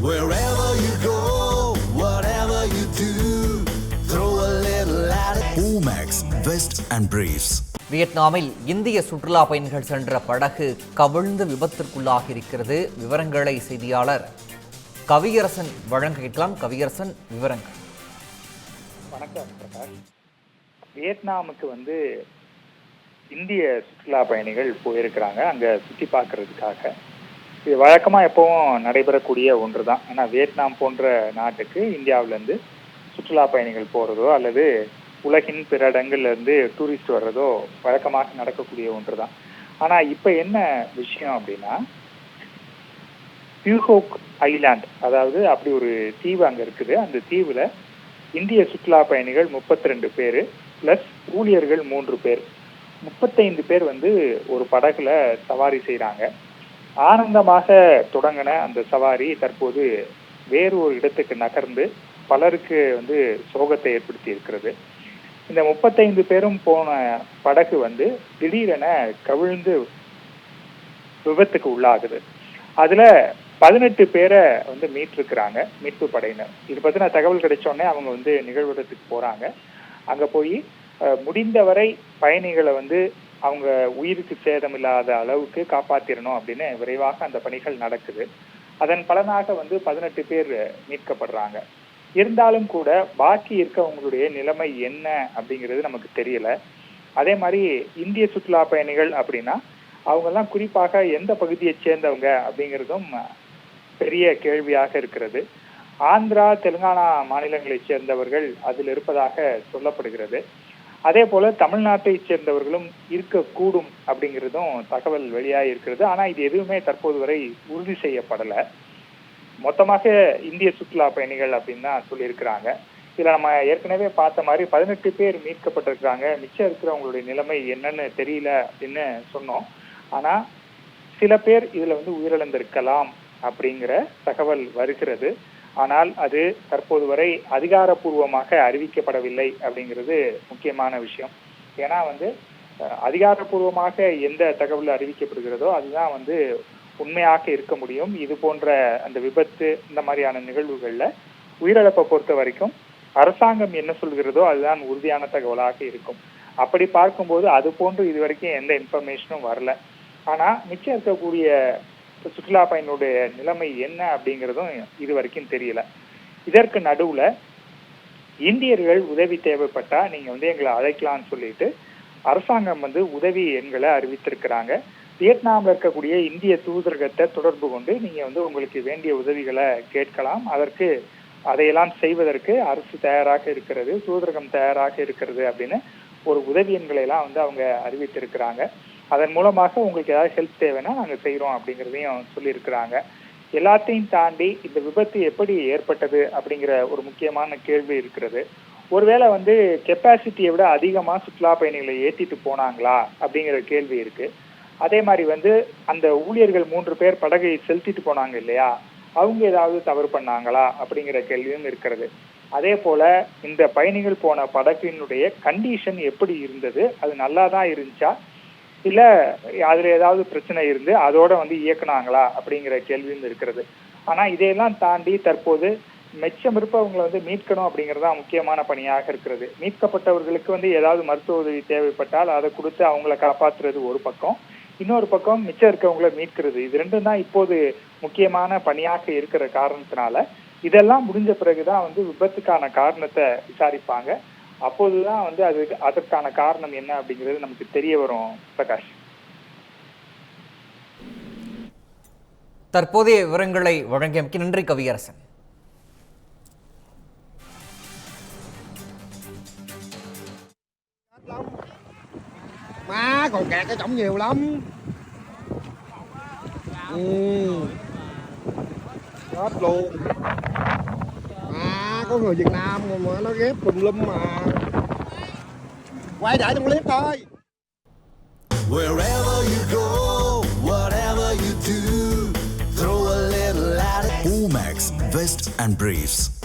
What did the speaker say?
Wherever you go, whatever you do, throw a little at it. Omax, Vest and Briefs. வியட்நாமில் இந்திய சுற்றுலா பயணிகள் சென்ற படகு கவிழ்ந்து விபத்திற்குள்ளாகி இருக்கிறது. விவரங்களை செய்தியாளர் கவியரசன் வழங்க கேட்கலாம். கவியரசன், விவரங்கள். வணக்கம் பிரகாஷ். வியட்நாமுக்கு இந்திய சுற்றுலா பயணிகள் போயிருக்கிறாங்க அங்க சுற்றி பார்க்கறதுக்காக. இது வழக்கமாக எப்பவும் நடைபெறக்கூடிய ஒன்று தான். ஏன்னா வியட்நாம் போன்ற நாட்டுக்கு இந்தியாவிலேருந்து சுற்றுலா பயணிகள் போகிறதோ அல்லது உலகின் பிற இடங்கள்லேருந்து டூரிஸ்ட் வர்றதோ வழக்கமாக நடக்கக்கூடிய ஒன்று தான். ஆனால் இப்போ என்ன விஷயம் அப்படின்னா, பியூஹோக் ஐலாண்ட், அதாவது அப்படி ஒரு தீவு அங்கே இருக்குது. அந்த தீவில் இந்திய சுற்றுலா பயணிகள் 32 பேர் ப்ளஸ் ஊழியர்கள் 3 பேர், 35 பேர் ஒரு படகுல சவாரி செய்கிறாங்க. ஆனந்தமாக தொடங்கின அந்த சவாரி தற்போது வேறு ஒரு இடத்துக்கு நகர்ந்து பலருக்கு சோகத்தை ஏற்படுத்தி இருக்கிறது. இந்த 35 பேரும் போன படகு திடீரென கவிழ்ந்து விபத்துக்கு உள்ளாகுது. அதுல 18 பேரை மீட்டிருக்கிறாங்க மீட்பு படையினர். இது பத்தின தகவல் கிடைச்சோடனே அவங்க நிகழ்விடத்துக்கு போறாங்க. அங்க போய் முடிந்தவரை பயணிகளை அவங்க உயிருக்கு சேதம் இல்லாத அளவுக்கு காப்பாத்திரணும் அப்படின்னு விரைவாக அந்த பணிகள் நடக்குது. அதன் பலனாக 18 பேர் மீட்கப்படுறாங்க. இருந்தாலும் கூட பாக்கி இருக்கவங்களுடைய நிலைமை என்ன அப்படிங்கிறது நமக்கு தெரியல. அதே மாதிரி இந்திய சுற்றுலா பயணிகள் அப்படின்னா அவங்கெல்லாம் குறிப்பாக எந்த பகுதியை சேர்ந்தவங்க அப்படிங்கிறதும் பெரிய கேள்வியாக இருக்கிறது. ஆந்திரா, தெலுங்கானா மாநிலங்களை சேர்ந்தவர்கள் அதில் இருப்பதாக சொல்லப்படுகிறது. அதே போல தமிழ்நாட்டை சேர்ந்தவர்களும் இருக்கக்கூடும் அப்படிங்கிறதும் தகவல் வெளியாக இருக்கிறது. ஆனா இது எதுவுமே தற்போது வரை உறுதி செய்யப்படலை. மொத்தமாக இந்திய சுற்றுலா பயணிகள் அப்படின்னு தான் சொல்லியிருக்கிறாங்க. இதுல நம்ம ஏற்கனவே பார்த்த மாதிரி 18 பேர் மீட்கப்பட்டிருக்கிறாங்க. மிச்சம் இருக்கிறவங்களுடைய நிலைமை என்னன்னு தெரியல அப்படின்னு சொன்னோம். ஆனா சில பேர் இதுல உயிரிழந்திருக்கலாம் அப்படிங்கிற தகவல் வருகிறது. ஆனால் அது தற்போது வரை அதிகாரப்பூர்வமாக அறிவிக்கப்படவில்லை அப்படிங்கிறது முக்கியமான விஷயம். ஏன்னா அதிகாரப்பூர்வமாக எந்த தகவல் அறிவிக்கப்படுகிறதோ அதுதான் உண்மையாக இருக்க முடியும். இது போன்ற அந்த விபத்து, இந்த மாதிரியான நிகழ்வுகள்ல உயிரிழப்பை பொறுத்த வரைக்கும் அரசாங்கம் என்ன சொல்கிறதோ அதுதான் உறுதியான தகவலாக இருக்கும். அப்படி பார்க்கும்போது அது போன்று இது வரைக்கும் எந்த இன்ஃபர்மேஷனும் வரல. ஆனா மிச்சம் இருக்கக்கூடிய சுற்றுலா பயணியுடைய நிலைமை என்ன அப்படிங்கிறதும் இது வரைக்கும் தெரியல. இதற்கு நடுவுல இந்தியர்கள் உதவி தேவைப்பட்டா நீங்க எங்களை அழைக்கலாம்னு சொல்லிட்டு அரசாங்கம் உதவி எண்களை அறிவித்திருக்கிறாங்க. வியட்நாம்ல இருக்கக்கூடிய இந்திய தூதரகத்தை தொடர்பு கொண்டு நீங்க உங்களுக்கு வேண்டிய உதவிகளை கேட்கலாம். அதற்கு அதையெல்லாம் செய்வதற்கு அரசு தயாராக இருக்கிறது, தூதரகம் தயாராக இருக்கிறது அப்படின்னு ஒரு உதவி எண்களை எல்லாம் அவங்க அறிவித்திருக்கிறாங்க. அதன் மூலமாக உங்களுக்கு ஏதாவது ஹெல்ப் தேவைன்னா நாங்கள் செய்கிறோம் அப்படிங்கிறதையும் சொல்லியிருக்கிறாங்க. எல்லாத்தையும் தாண்டி இந்த விபத்து எப்படி ஏற்பட்டது அப்படிங்கிற ஒரு முக்கியமான கேள்வி இருக்கிறது. ஒருவேளை கெப்பாசிட்டியை விட அதிகமாக சுற்றுலா பயணிகளை ஏற்றிட்டு போனாங்களா அப்படிங்கிற கேள்வி இருக்கு. அதே மாதிரி அந்த ஊழியர்கள் 3 பேர் படகை செலுத்திட்டு போனாங்க இல்லையா, அவங்க ஏதாவது தவறு பண்ணாங்களா அப்படிங்கிற கேள்வியும் இருக்கிறது. அதே போல இந்த பயணிகள் போன படகினுடைய கண்டிஷன் எப்படி இருந்தது, அது நல்லா தான் இருந்துச்சா இல்ல அதுல ஏதாவது பிரச்சனை இருந்து அதோட இயக்குனாங்களா அப்படிங்கிற கேள்வியும் இருக்கிறது. ஆனா இதையெல்லாம் தாண்டி தற்போது மிச்சம் இருப்பவங்களை மீட்கணும் அப்படிங்கறதா முக்கியமான பணியாக இருக்கிறது. மீட்கப்பட்டவர்களுக்கு ஏதாவது மருத்துவ உதவி தேவைப்பட்டால் அதை கொடுத்து அவங்கள காப்பாத்துறது ஒரு பக்கம், இன்னொரு பக்கம் மிச்சம் இருக்கவங்களை மீட்கிறது. இது ரெண்டும் தான் இப்போது முக்கியமான பணியாக இருக்கிற காரணத்தினால இதெல்லாம் முடிஞ்ச பிறகுதான் விபத்துக்கான காரணத்தை விசாரிப்பாங்க. அப்போதுதான் அதற்கான காரணம் என்ன அப்படிங்கிறது நமக்கு தெரிய வரும். பிரகாஷ், தற்போதைய விவரங்களை வழங்கியமைக்கு நன்றி Kaviyarasan. Má còn kẹt cái cổng nhiều lắm. Hết luôn. Có người Việt Nam mà nó ghép tùm lum mà. Quay lại trong clip thôi. Wherever you go, whatever you do, throw a little at it. Omax, Vest and Briefs.